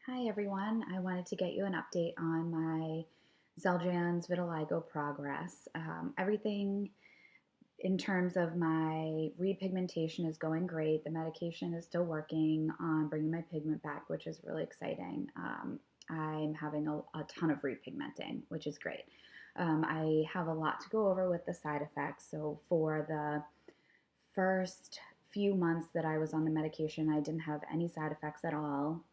Hi everyone, I wanted to get you an update on my Xeljanz vitiligo progress. Everything in terms of my repigmentation is going great. The medication is still working on bringing my pigment back, which is really exciting. I'm having a ton of repigmenting, which is great. I have a lot to go over with the side effects. So for the first few months that I was on the medication, I didn't have any side effects at all.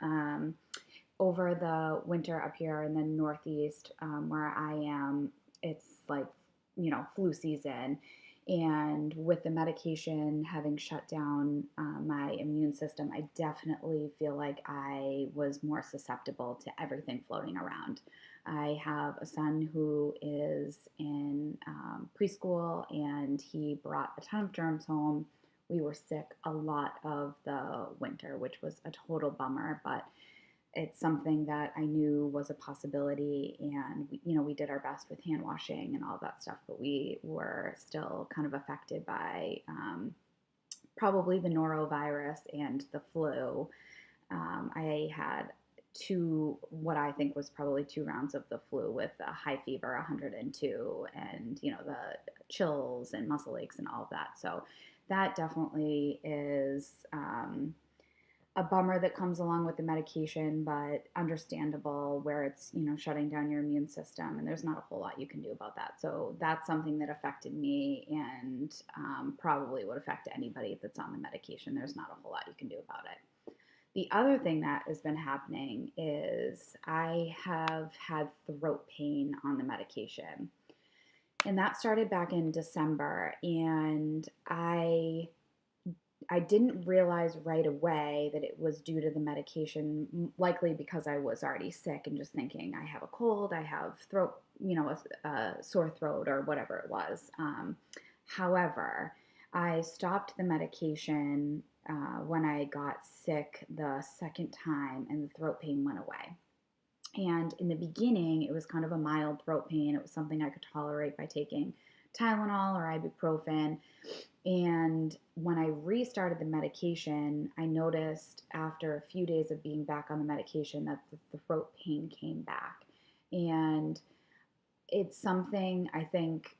Over the winter up here in the Northeast, where I am, it's like, flu season. And with the medication having shut down my immune system, I definitely feel like I was more susceptible to everything floating around. I have a son who is in preschool, and he brought a ton of germs home. We were sick a lot of the winter, which was a total bummer, but it's something that I knew was a possibility, and we did our best with hand washing and all that stuff, but we were still kind of affected by probably the norovirus and the flu. I had what I think was probably 2 rounds of the flu with a high fever, 102, and the chills and muscle aches and all of that. So that definitely is a bummer that comes along with the medication, but understandable where it's, shutting down your immune system, and there's not a whole lot you can do about that. So that's something that affected me, and probably would affect anybody that's on the medication. There's not a whole lot you can do about it. The other thing that has been happening is I have had throat pain on the medication. And that started back in December, and I didn't realize right away that it was due to the medication, likely because I was already sick and just thinking I have a cold, I have throat, a sore throat or whatever it was. However, I stopped the medication when I got sick the second time, and the throat pain went away. And in the beginning, it was kind of a mild throat pain. It was something I could tolerate by taking Tylenol or ibuprofen. And when I restarted the medication, I noticed after a few days of being back on the medication that the throat pain came back. And it's something I think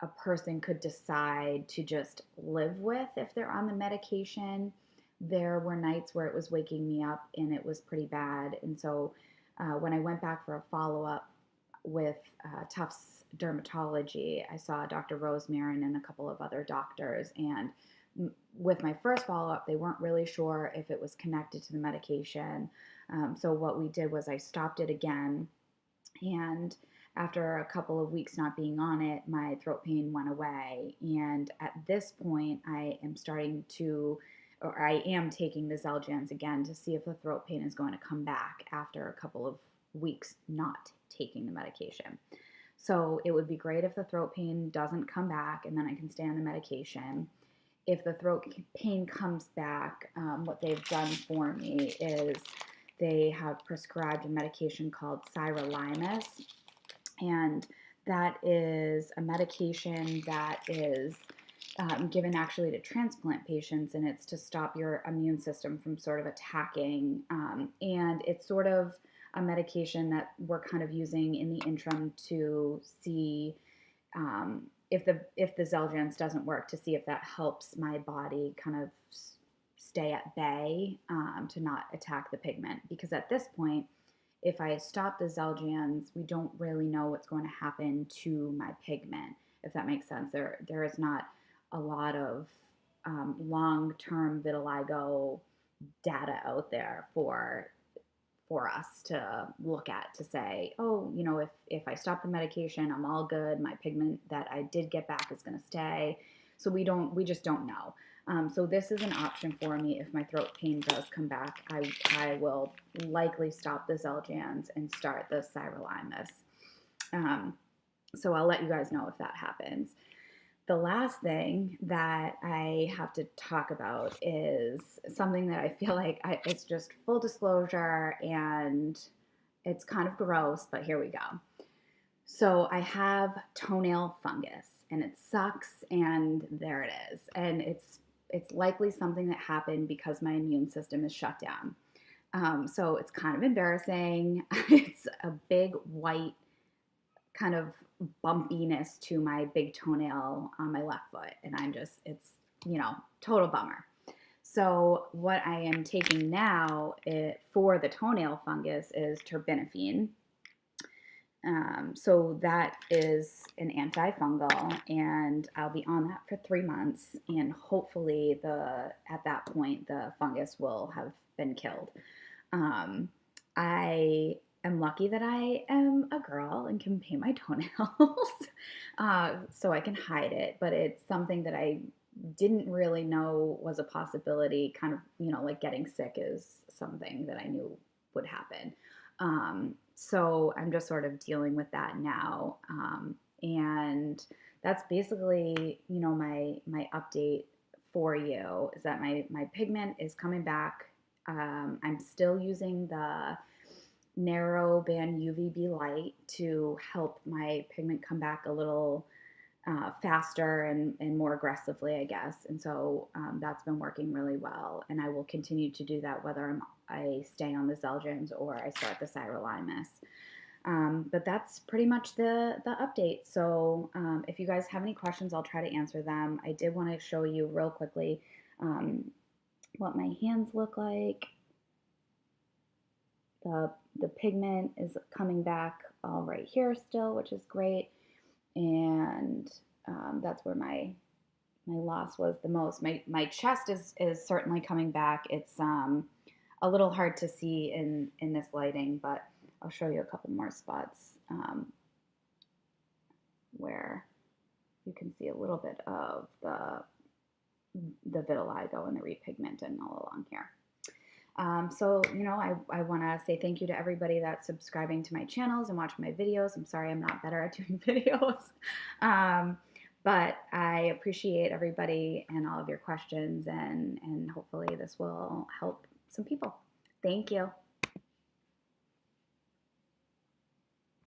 a person could decide to just live with if they're on the medication. There were nights where it was waking me up and it was pretty bad. And so when I went back for a follow-up with Tufts Dermatology, I saw Dr. Rosemarin and a couple of other doctors. And with my first follow-up, they weren't really sure if it was connected to the medication. So what we did was I stopped it again. And after a couple of weeks not being on it, my throat pain went away. And at this point, I am taking the Xeljanz again to see if the throat pain is going to come back after a couple of weeks not taking the medication. So it would be great if the throat pain doesn't come back, and then I can stay on the medication. If the throat pain comes back, what they've done for me is they have prescribed a medication called Cyril Imus, and that is a medication that is given actually to transplant patients, and it's to stop your immune system from sort of attacking. And it's sort of a medication that we're kind of using in the interim to see if the Xeljanz doesn't work, to see if that helps my body kind of stay at bay, to not attack the pigment. Because at this point, if I stop the Xeljanz, we don't really know what's going to happen to my pigment, if that makes sense. There is not a lot of long-term vitiligo data out there for us to look at to say, oh, if I stop the medication, I'm all good. My pigment that I did get back is going to stay. So we just don't know. So this is an option for me. If my throat pain does come back, I will likely stop the Xeljanz and start the Cyril Imus. So I'll let you guys know if that happens. The last thing that I have to talk about is something that I feel like it's just full disclosure, and it's kind of gross, but here we go. So I have toenail fungus, and it sucks, and there it is. And it's likely something that happened because my immune system is shut down. So it's kind of embarrassing. It's a big white kind of bumpiness to my big toenail on my left foot. And it's, total bummer. So what I am taking now for the toenail fungus is terbinafine. So that is an antifungal, and I'll be on that for 3 months, and hopefully at that point the fungus will have been killed. I am lucky that I am a girl and can paint my toenails, so I can hide it, but it's something that I didn't really know was a possibility. Kind of, like getting sick is something that I knew would happen. So I'm just sort of dealing with that now. And that's basically, my update for you is that my pigment is coming back. I'm still using the narrow band UVB light to help my pigment come back a little faster and more aggressively, I guess. And so that's been working really well. And I will continue to do that whether I stay on the Xeljanz or I start the Cyril Imus. But that's pretty much the update. So if you guys have any questions, I'll try to answer them. I did want to show you real quickly what my hands look like. The pigment is coming back all right here still, which is great. And that's where my loss was the most. My chest is certainly coming back. It's a little hard to see in this lighting, but I'll show you a couple more spots where you can see a little bit of the vitiligo and the repigmenting all along here. So, I want to say thank you to everybody that's subscribing to my channels and watching my videos. I'm sorry I'm not better at doing videos, but I appreciate everybody and all of your questions, and hopefully this will help some people. Thank you.